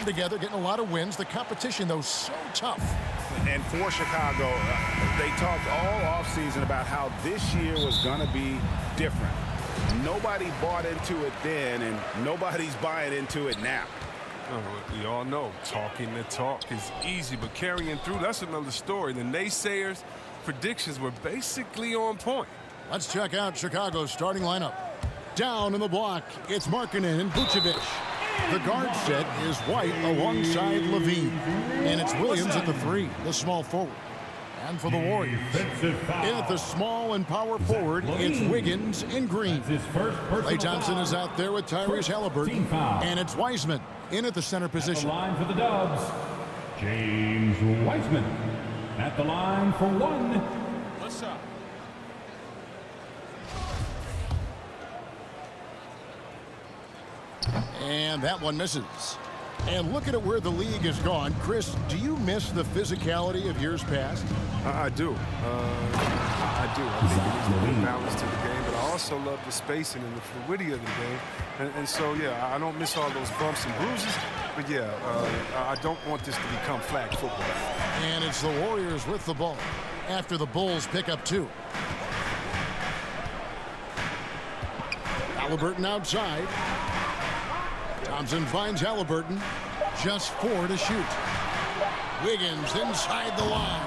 together, getting a lot of wins. The competition, though, so tough. And for Chicago, they talked all offseason about how this year was going to be different. Nobody bought into it then, and nobody's buying into it now. We all know talking the talk is easy, but carrying through, that's another story. The naysayers' predictions were basically on point. Let's check out Chicago's starting lineup. Down in the block, it's Markkanen and Vucevic. The guard set is White alongside Levine. And it's Williams at the 3, the small forward. And for the Warriors, in at the small and power forward, it's Wiggins and Green. Klay Thompson is out there with Tyrese Halliburton. And it's Wiseman in at the center position. At the line for the Dubs, James Wiseman. At the line for 1. What's up? And that one misses. And look at where the league has gone. Chris, do you miss the physicality of years past? I do. I do. I think it is a good balance to the game, but I also love the spacing and the fluidity of the game. And so, yeah, I don't miss all those bumps and bruises, but, yeah, I don't want this to become flag football. And it's the Warriors with the ball after the Bulls pick up 2. Halliburton outside. Thompson finds Halliburton. Just 4 to shoot. Wiggins inside the line.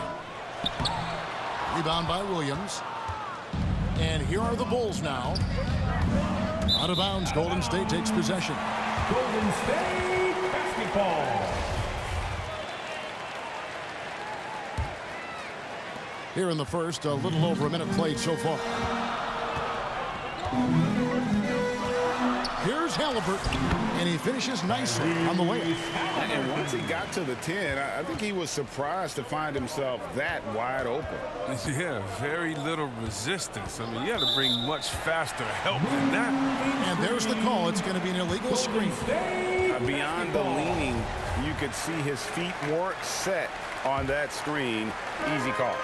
Rebound by Williams. And here are the Bulls now. Out of bounds, Golden State takes possession. Golden State basketball. Here in the first, a little over a minute played so far. Here's Halliburton, and he finishes nicely on the layup. And once he got to the 10, I think he was surprised to find himself that wide open. Yeah, very little resistance. I mean, you had to bring much faster help than that. And there's the call. It's going to be an illegal screen. Beyond the leaning, you could see his feet weren't set on that screen. Easy call.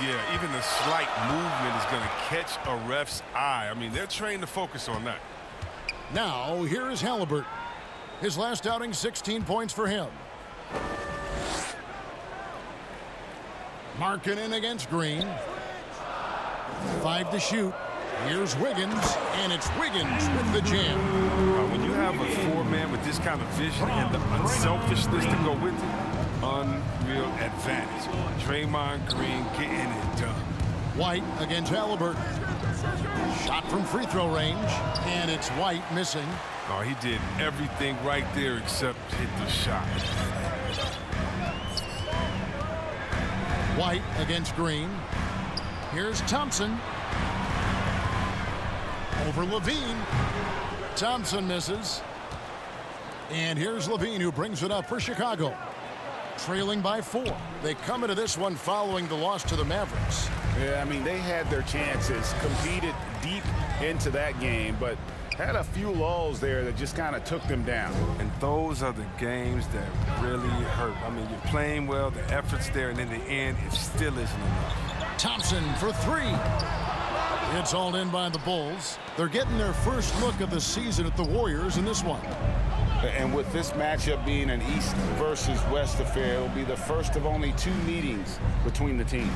Yeah, even the slight movement is going to catch a ref's eye. I mean, they're trained to focus on that. Now, here is Halliburton. His last outing, 16 points for him. Markkanen against Green. 5 to shoot. Here's Wiggins, and it's Wiggins with the jam. When you have a 4-man with this kind of vision and the unselfishness to go with it, unreal advantage. Draymond Green getting it done. White against Halliburton. Shot from free throw range, and it's White missing. Oh, he did everything right there except hit the shot. White against Green. Here's Thompson. Over Levine. Thompson misses. And here's Levine, who brings it up for Chicago. Trailing by 4. They come into this one following the loss to the Mavericks. Yeah, I mean, they had their chances, competed deep into that game, but had a few lulls there that just kind of took them down. And those are the games that really hurt. I mean, you're playing well, the effort's there, and in the end, it still isn't enough. Thompson for 3. It's all in by the Bulls. They're getting their first look of the season at the Warriors in this one. And with this matchup being an East versus West affair, it will be the first of only 2 meetings between the teams.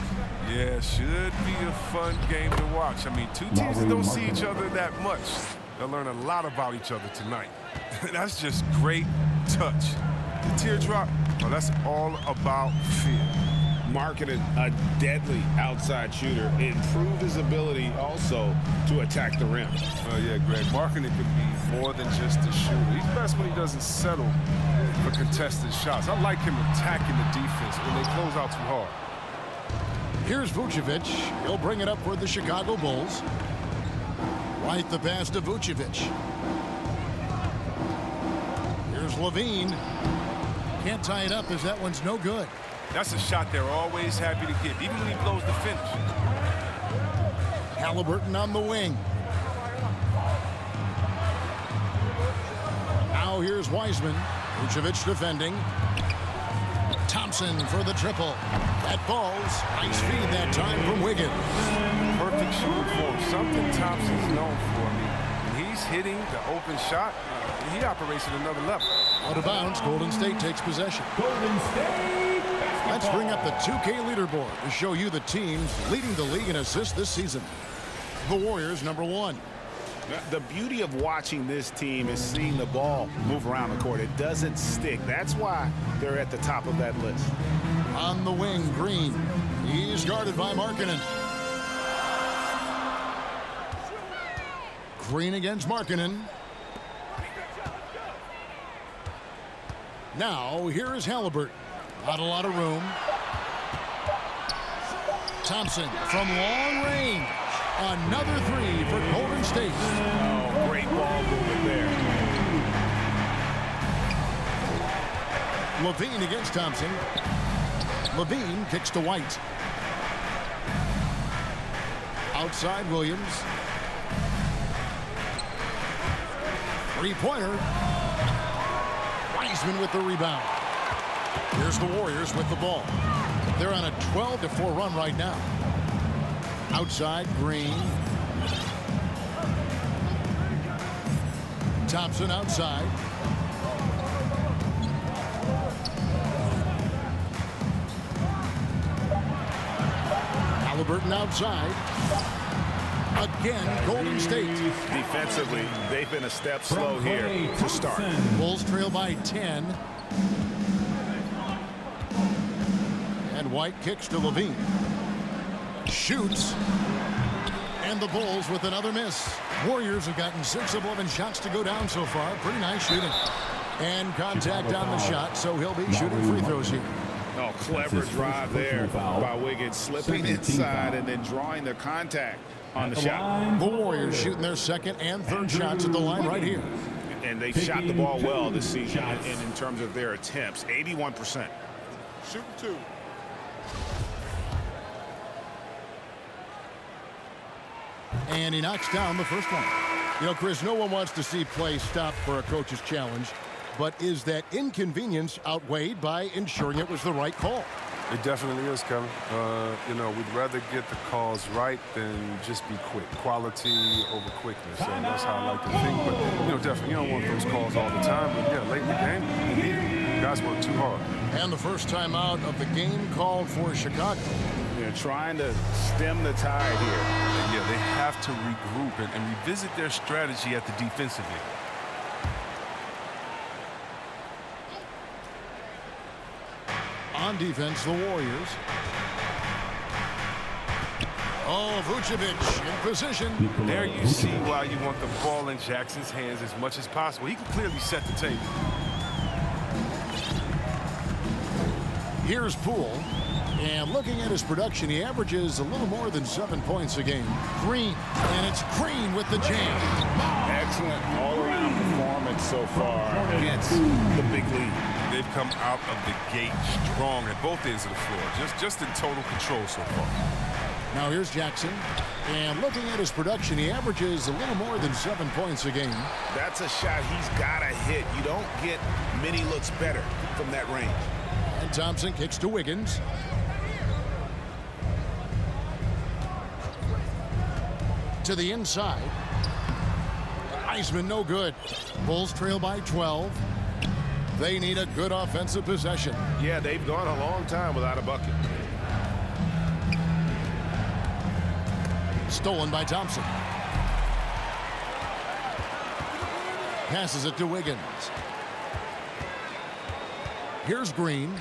Yeah, should be a fun game to watch. I mean, 2 teams that don't see each other that much. They'll learn a lot about each other tonight. That's just great touch. The teardrop, well, that's all about fear. Markkanen, a deadly outside shooter, improved his ability also to attack the rim. Yeah, Greg, Markkanen could be more than just a shooter. He's best when he doesn't settle for contested shots. I like him attacking the defense when they close out too hard. Here's Vucevic. He'll bring it up for the Chicago Bulls. Right the pass to Vucevic. Here's Levine. Can't tie it up as that one's no good. That's a shot they're always happy to get, even when he blows the finish. Halliburton on the wing. Now here's Wiseman. Vucevic defending. Thompson for the triple. That falls. Nice feed that time from Wiggins. Perfect shooting form. Something Thompson's known for. I mean, when he's hitting the open shot, he operates at another level. Out of bounds, Golden State takes possession. Golden State Let's bring up the 2K leaderboard to show you the teams leading the league in assists this season. The Warriors, #1. The beauty of watching this team is seeing the ball move around the court. It doesn't stick. That's why they're at the top of that list. On the wing, Green. He's guarded by Markkanen. Green against Markkanen. Now, here is Halliburton. Not a lot of room. Thompson from long range. Another three for Golden State. Oh, great ball movement there. Levine against Thompson. Levine kicks to White. Outside Williams. Three-pointer. Wiseman with the rebound. Here's the Warriors with the ball. They're on a 12-4 run right now. Outside Green. Thompson outside. Halliburton outside. Again, Golden State. Defensively, they've been a step slow here to start. Bulls trail by 10. And White kicks to Levine. Shoots. And the Bulls with another miss. Warriors have gotten 6 of 11 shots to go down so far. Pretty nice shooting. And contact on the shot, so he'll be shooting free throws here. Oh, clever drive there by Wiggins, slipping inside and then drawing the contact on the shot. The Warriors shooting their second and third shots at the line right here. And they've shot the ball well this season in terms of their attempts. 81%. Shooting 2. And he knocks down the first one. You know, Chris, no one wants to see play stopped for a coach's challenge. But is that inconvenience outweighed by ensuring it was the right call? It definitely is, Kevin. You know, we'd rather get the calls right than just be quick. Quality over quickness, and that's how I like to think. But, you know, definitely, you don't want those calls all the time. But, yeah, late in the game, you need it. Guys work too hard. And the first time out of the game called for Chicago. They're trying to stem the tide here. And, yeah, they have to regroup and revisit their strategy at the defensive end. On defense, the Warriors. Oh, Vucevic in position. There you see why you want the ball in Jackson's hands as much as possible. He can clearly set the table. Here's Poole. And looking at his production, he averages a little more than 7 points a game. Green. And it's Green with the jam. Excellent all-around performance so far against the big lead. They've come out of the gate strong at both ends of the floor. Just in total control so far. Now here's Jackson. And looking at his production, he averages a little more than 7 points a game. That's a shot he's got to hit. You don't get many looks better from that range. And Thompson kicks to Wiggins. To the inside. Wiseman no good. Bulls trail by 12. They need a good offensive possession. Yeah, they've gone a long time without a bucket. Stolen by Thompson. Passes it to Wiggins. Here's Green.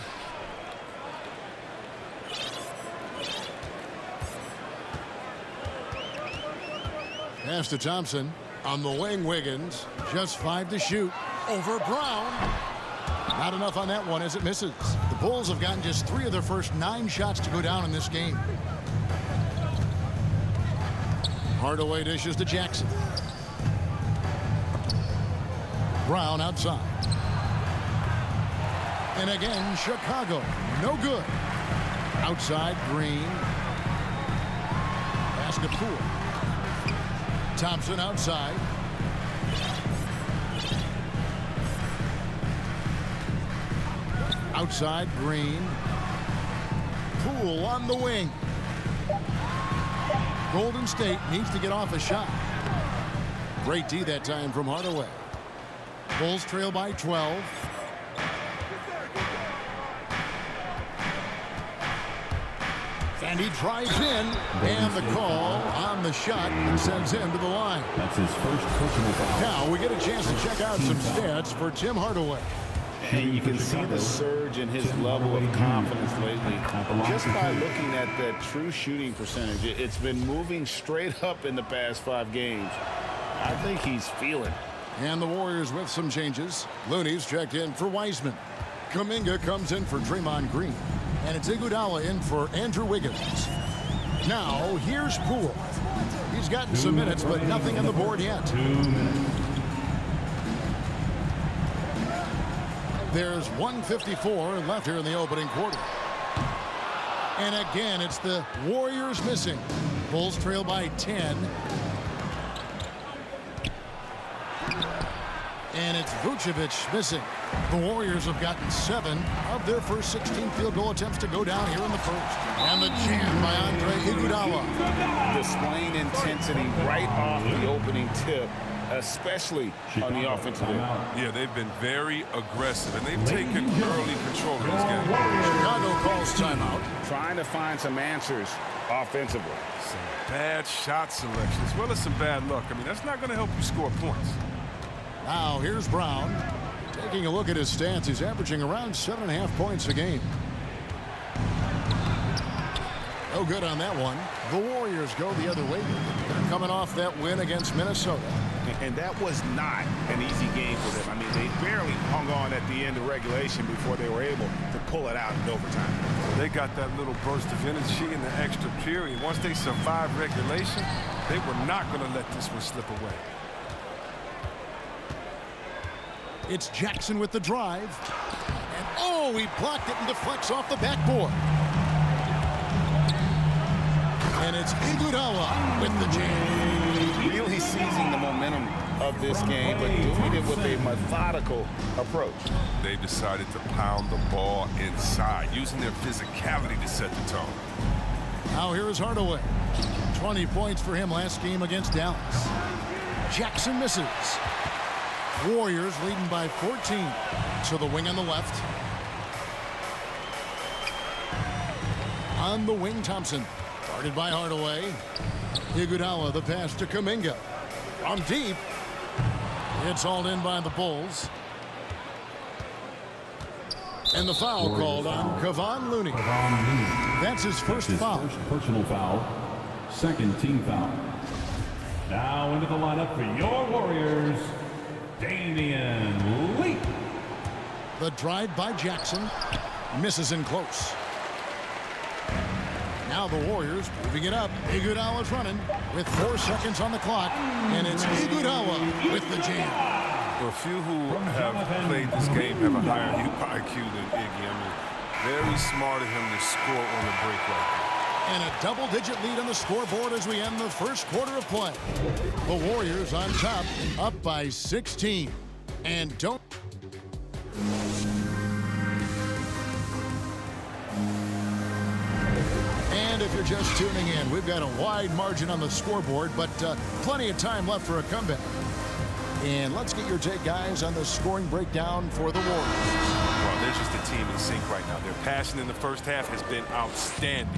Pass to Thompson. On the wing, Wiggins. Just 5 to shoot. Over Brown. Not enough on that one as it misses. The Bulls have gotten just 3 of their first 9 shots to go down in this game. Hardaway dishes to Jackson. Brown outside. And again, Chicago. No good. Outside, Green. Pass to Poole. Thompson outside. Outside, Green. Poole on the wing. Golden State needs to get off a shot. Great D that time from Hardaway. Bulls trail by 12. And he drives in, and the call on the shot sends him to the line. That's his first personal foul. Now we get a chance to check out some stats for Tim Hardaway. And you can see the surge in his level of confidence lately. Just by looking at that true shooting percentage, it's been moving straight up in the past 5 games. I think he's feeling. And the Warriors with some changes. Looney's checked in for Wiseman. Kuminga comes in for Draymond Green. And it's Iguodala in for Andrew Wiggins. Now, here's Poole. He's gotten some minutes, but nothing on the board yet. 2 minutes. There's 1:54 left here in the opening quarter. And again, it's the Warriors missing. Bulls trail by 10. And it's Vucevic missing. The Warriors have gotten 7 of their first 16 field goal attempts to go down here in the first. And the jam by Andre Iguodala. Displaying intensity right off the opening tip, especially on the offensive end. Yeah, they've been very aggressive, and they've taken early control of this game. Chicago calls timeout. Trying to find some answers offensively. Some bad shot selection, as well as some bad luck. I mean, that's not going to help you score points. Now here's Brown. Taking a look at his stats, he's averaging around 7.5 points a game. No good on that one. The Warriors go the other way. They're coming off that win against Minnesota. And that was not an easy game for them. I mean, they barely hung on at the end of regulation before they were able to pull it out in overtime. They got that little burst of energy in the extra period. Once they survived regulation, they were not going to let this one slip away. It's Jackson with the drive. And oh, he blocked it and deflects off the backboard. And it's Iguodala with the jam. Really seizing the momentum of this game, but doing it with a methodical approach. They decided to pound the ball inside, using their physicality to set the tone. Now here is Hardaway. 20 points for him last game against Dallas. Jackson misses. Warriors leading by 14. To the wing on the left. On the wing, Thompson. Guarded by Hardaway. Iguodala, the pass to Kuminga. From deep. It's hauled in by the Bulls. And the foul called on Kevon Looney. That's his first foul. First personal foul. Second team foul. Now into the lineup for your Warriors, Damian Lee. The drive by Jackson. Misses in close. Now the Warriors moving it up. Iguodala's running with 4 seconds on the clock. And it's Iguodala with the jam. Well, a few who have played this game have a higher IQ than Iggy. I mean, very smart of him to score on the break like that. And a double-digit lead on the scoreboard as we end the first quarter of play. The Warriors on top, up by 16. And don't... And if you're just tuning in, we've got a wide margin on the scoreboard, but plenty of time left for a comeback. And let's get your take, guys, on the scoring breakdown for the Warriors. Well, they're just a team in sync right now. Their passion in the first half has been outstanding.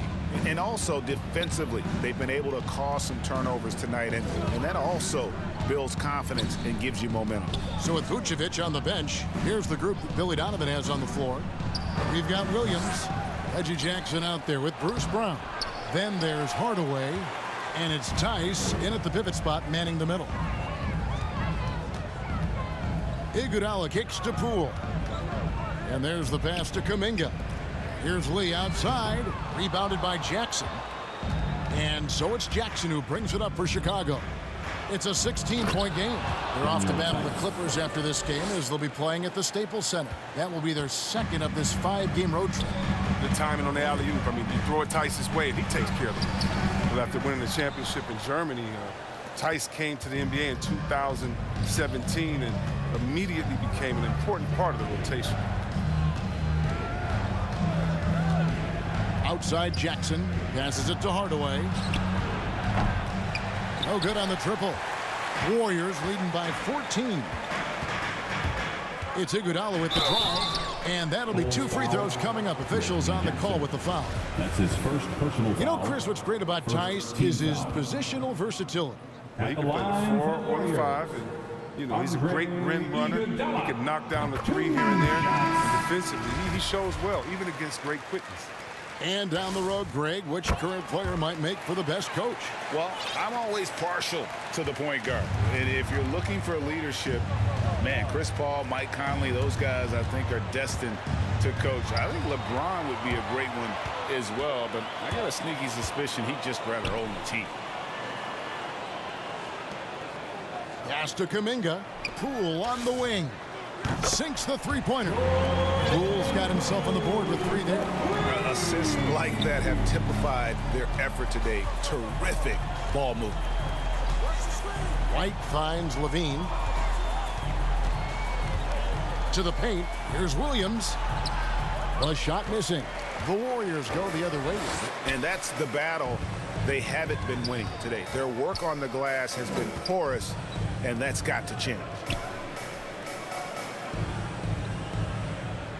And also defensively, they've been able to cause some turnovers tonight, and that also builds confidence and gives you momentum. So with Vucevic on the bench, here's the group that Billy Donovan has on the floor. We've got Williams, Reggie Jackson out there with Bruce Brown. Then there's Hardaway, and it's Tice in at the pivot spot, manning the middle. Iguodala kicks to Poole. And there's the pass to Kuminga. Here's Lee outside, rebounded by Jackson. And so it's Jackson who brings it up for Chicago. It's a 16-point game. They're off to battle the Clippers after this game as they'll be playing at the Staples Center. That will be their second of this 5-game road trip. The timing on the alley-oop, I mean, you throw it Tice's way, and he takes care of it. Well, after winning the championship in Germany, Tice came to the NBA in 2017 and immediately became an important part of the rotation. Outside Jackson passes it to Hardaway. No good on the triple. Warriors leading by 14. It's Iguodala with the drive. And that'll be 2 free throws coming up. Officials on the call with the foul. That's his first personal foul. You know, Chris, what's great about Tice is his positional versatility. Well, he can play the 4 or the 5. And, you know, he's a great rim runner. He can knock down the 3 here and there. And defensively, he shows well, even against great quickness. And down the road, Greg, which current player might make for the best coach? Well, I'm always partial to the point guard. And if you're looking for leadership, man, Chris Paul, Mike Conley, those guys I think are destined to coach. I think LeBron would be a great one as well, but I got a sneaky suspicion he'd just rather hold the team. Pass to Kuminga. Poole on the wing. Sinks the three-pointer. Poole's got himself on the board with 3 there. Assists like that have typified their effort today. Terrific ball movement. White finds Levine. To the paint. Here's Williams. A shot missing. The Warriors go the other way. And that's the battle they haven't been winning today. Their work on the glass has been porous, and that's got to change.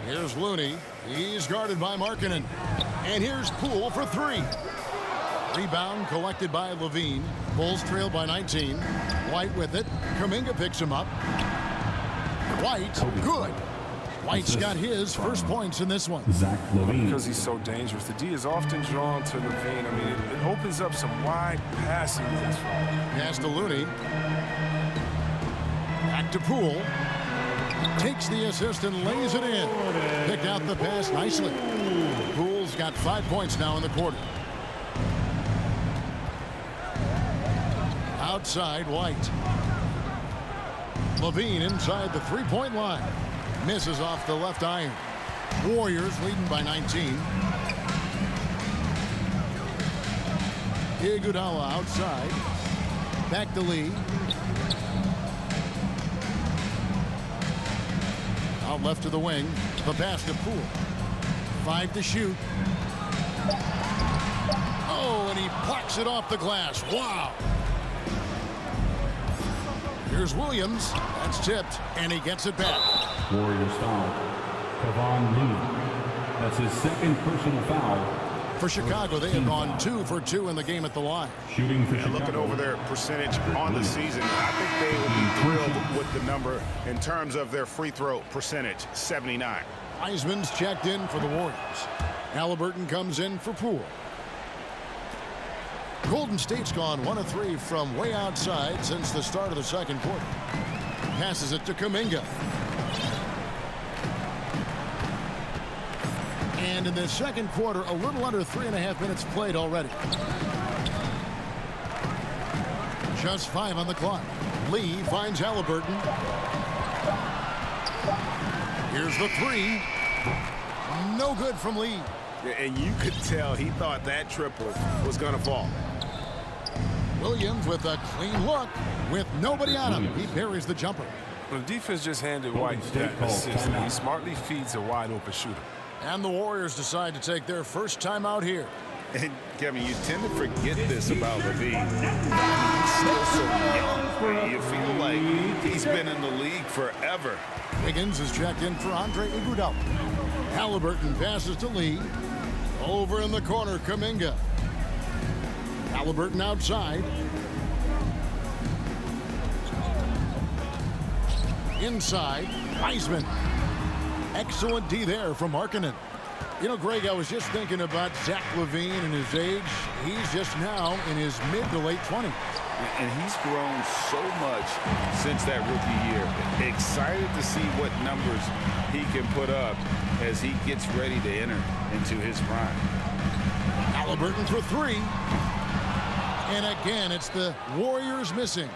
Here's Looney. He's guarded by Markkanen. And here's Poole for 3. Rebound collected by Levine. Bulls trail by 19. White with it. Kuminga picks him up. White, good. White's got his first points in this one. Zach Levine. Because he's so dangerous. The D is often drawn to Levine. I mean, it opens up some wide passing. Pass to Looney. Back to Poole. Takes the assist and lays it in. Picked out the pass nicely. Poole's got 5 points now in the quarter. Outside, White. Levine inside the 3-point line. Misses off the left iron. Warriors leading by 19. Iguodala outside. Back to Lee. Out left to the wing. The pass to Poole. 5 to shoot. Oh, and he plucks it off the glass. Wow. Here's Williams. That's tipped, and he gets it back. Warriors foul. Kevon Looney. That's his second personal foul. For Chicago, they have gone 2 for 2 in the game at the line. Shooting for Chicago. Looking over their percentage on the season, I think they will be thrilled with the number in terms of their free throw percentage, 79. Heisman's checked in for the Warriors. Halliburton comes in for Poole. Golden State's gone 1 of 3 from way outside since the start of the second quarter. Passes it to Kuminga. And in the second quarter, a little under 3.5 minutes played already. Just 5 on the clock. Lee finds Halliburton. Here's the 3. No good from Lee. And you could tell he thought that triple was going to fall. Williams with a clean look with nobody on him. He buries the jumper. The defense just handed White that assist. He smartly feeds a wide open shooter. And the Warriors decide to take their first time out here. And Kevin, you tend to forget this about Levine. He's still so young. You feel like he's been in the league forever. Wiggins is checked in for Andre Iguodala. Halliburton passes to Lee. Over in the corner, Kuminga. Halliburton outside. Inside, Heisman. Excellent D there from Markkanen. You know, Greg, I was just thinking about Zach Levine and his age. He's just now in his mid to late 20s. And he's grown so much since that rookie year. Excited to see what numbers he can put up as he gets ready to enter into his prime. Halliburton for 3. And again, it's the Warriors missing.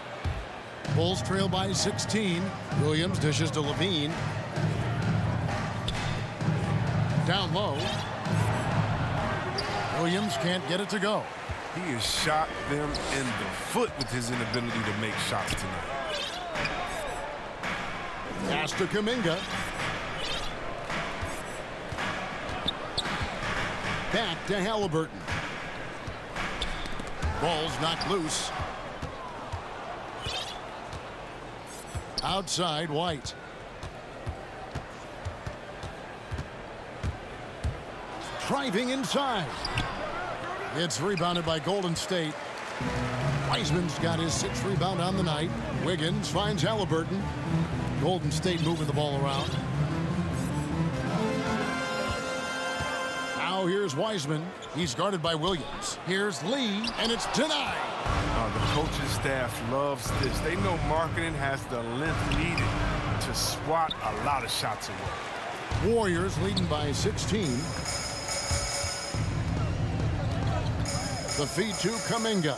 Bulls trail by 16. Williams dishes to Levine. Down low. Williams can't get it to go. He has shot them in the foot with his inability to make shots tonight. Pass to Kuminga. Back to Halliburton. Ball's knocked loose. Outside, White. driving inside. It's rebounded by Golden State. Wiseman's got his 6th rebound on the night. Wiggins finds Halliburton. Golden State moving the ball around. Now here's Wiseman. He's guarded by Williams. Here's Lee, and it's denied. The coaching staff loves this. They know marketing has the length needed to swat a lot of shots away. Warriors leading by 16. The feed to Kuminga.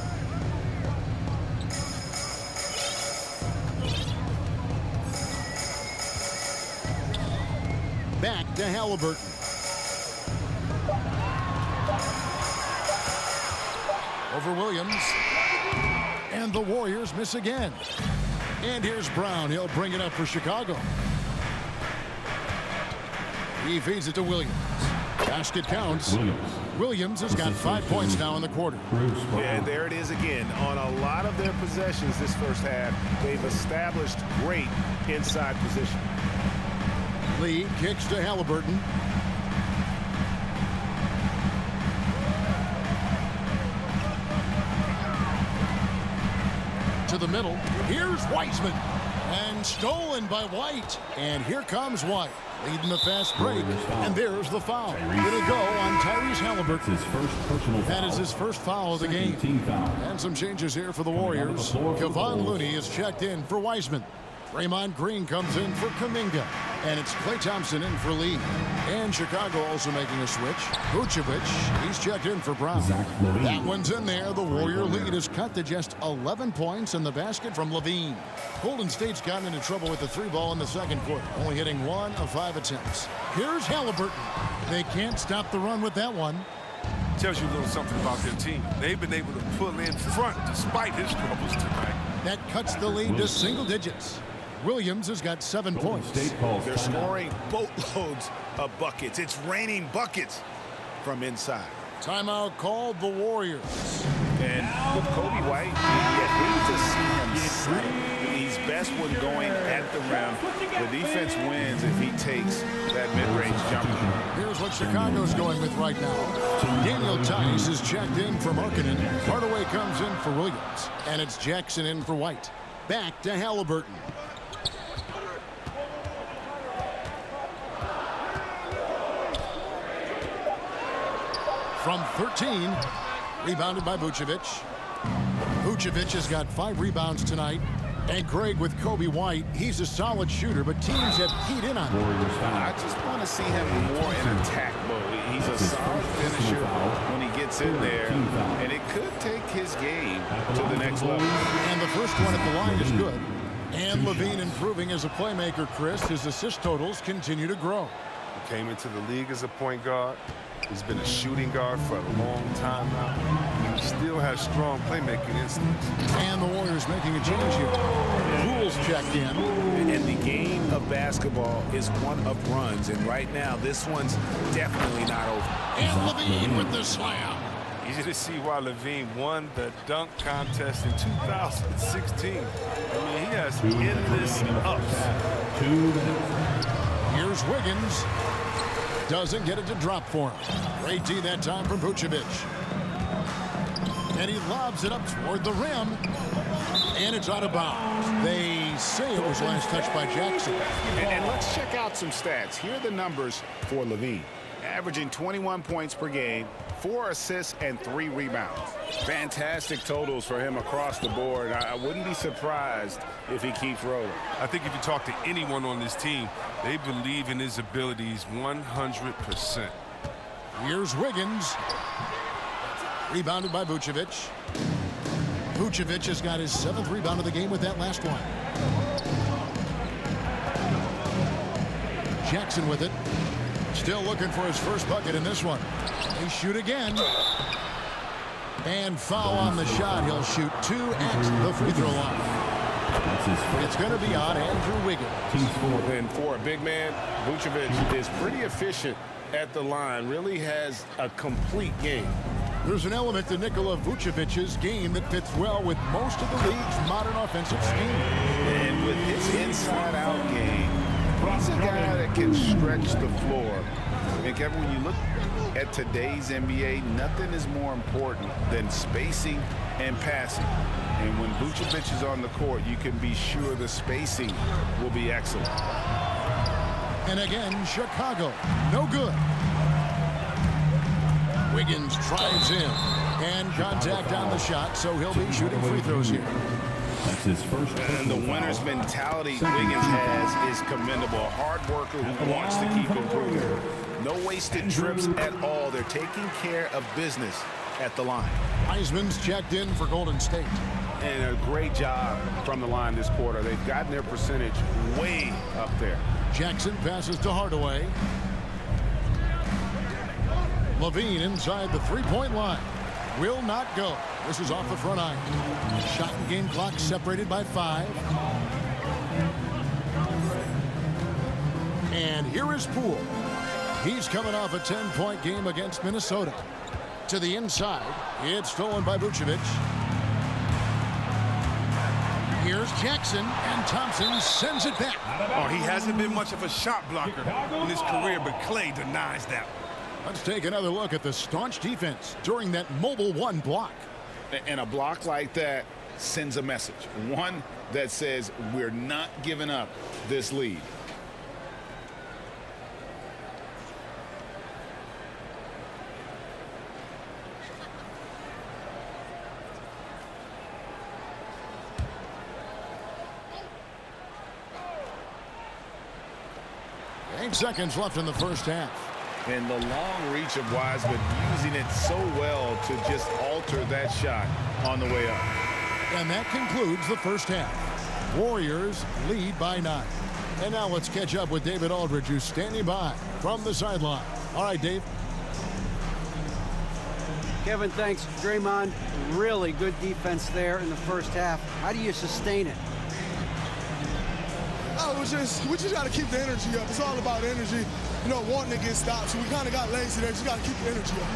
Back to Halliburton. Over Williams. And the Warriors miss again. And here's Brown. He'll bring it up for Chicago. He feeds it to Williams. Basket counts. Williams has got 5 points now in the quarter. Yeah, there it is again. On a lot of their possessions this first half, they've established great inside position. Lee kicks to Halliburton. To the middle. Here's Wiseman. And stolen by White. And here comes White. Leading the fast break. And there's the foul. It'll go on Tyrese Halliburton. His first personal foul. That is his first foul of the game. Team foul. And some changes here for the Warriors. Kevon Looney is checked in for Wiseman. Draymond Green comes in for Kuminga. And it's Klay Thompson in for Lee. And Chicago also making a switch. Vucevic, he's checked in for Brown. That one's in there. The Warrior lead is cut to just 11 points in the basket from Levine. Golden State's gotten into trouble with the 3 ball in the second quarter, only hitting 1 of 5 attempts. Here's Halliburton. They can't stop the run with that one. Tells you a little something about their team. They've been able to pull in front despite his troubles tonight. That cuts the lead to single digits. Williams has got 7 points. They're scoring boatloads of buckets. It's raining buckets from inside. Timeout called the Warriors. And with Kobe White, you hate to see him settle. He's best when going at the rim. The defense wins if he takes that mid-range jumper. Here's what Chicago's going with right now. Daniel Tice is checked in for Markkanen. Hardaway comes in for Williams. And it's Jackson in for White. Back to Halliburton. From 13, rebounded by Vucevic. Vucevic has got 5 rebounds tonight. And Greg with Kobe White, he's a solid shooter, but teams have keyed in on him. I just want to see him more in attack mode. He's a solid finisher when he gets in there, and it could take his game to the next level. And the first one at the line is good. And Levine improving as a playmaker, Chris. His assist totals continue to grow. He came into the league as a point guard. He's been a shooting guard for a long time now. He still has strong playmaking instincts. And the Warriors making a change here. Poole's checked in. And the game of basketball is one of runs. And right now, this one's definitely not over. And Levine with the slam. Easy to see why Levine won the dunk contest in 2016. I mean, he has endless ups. 2 minutes. Here's Wiggins. Doesn't get it to drop for him. Great D that time from Vucevic. And he lobs it up toward the rim. And it's out of bounds. They say it was last touched by Jackson. And let's check out some stats. Here are the numbers for Levine. Averaging 21 points per game, 4 assists, and 3 rebounds. Fantastic totals for him across the board. I wouldn't be surprised if he keeps rolling. I think if you talk to anyone on this team, they believe in his abilities 100%. Here's Wiggins. Rebounded by Vucevic. Vucevic has got his 7th rebound of the game with that last one. Jackson with it. Still looking for his first bucket in this one. They shoot again. And foul on the shot. He'll shoot 2 at the free throw line. It's going to be on Andrew Wiggins. And for a big man, Vucevic is pretty efficient at the line. Really has a complete game. There's an element to Nikola Vucevic's game that fits well with most of the league's modern offensive scheme. And with his inside-out game, he's a guy that can stretch the floor And Kevin, when you look at today's NBA, nothing is more important than spacing and passing. And when Vucevic is on the court, you can be sure the spacing will be excellent. And again, Chicago, no good. Wiggins drives in, and contact on the shot, so he'll be shooting free throws here. That's his first. And the winner's mentality Wiggins has is commendable. A hard worker who wants to keep improving. No wasted trips at all. They're taking care of business at the line. Heisman's checked in for Golden State. And a great job from the line this quarter. They've gotten their percentage way up there. Jackson passes to Hardaway. Levine inside the three-point line. Will not go. This is off the front iron. Shot and game clock separated by 5. And here is Poole. He's coming off a 10-point game against Minnesota. To the inside. It's stolen by Vucevic. Here's Jackson, and Thompson sends it back. Oh, he hasn't been much of a shot blocker in his career, but Clay denies that. Let's take another look at the staunch defense during that mobile 1 block. And a block like that sends a message. One that says we're not giving up this lead. Eight seconds left in the first half. And the long reach of Wiseman, using it so well to just alter that shot on the way up. And that concludes the first half. Warriors lead by 9. And now let's catch up with David Aldridge, who's standing by from the sideline. All right, Dave. Kevin, thanks. Draymond, really good defense there in the first half. How do you sustain it? Oh, we just got to keep the energy up. It's all about energy, you know, wanting to get stopped. So we kind of got lazy there. Just got to keep the energy up.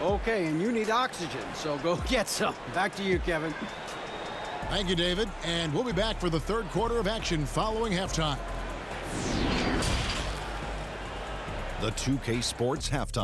Okay, and you need oxygen, so go get some. Back to you, Kevin. Thank you, David. And we'll be back for the third quarter of action following halftime. The 2K Sports Halftime.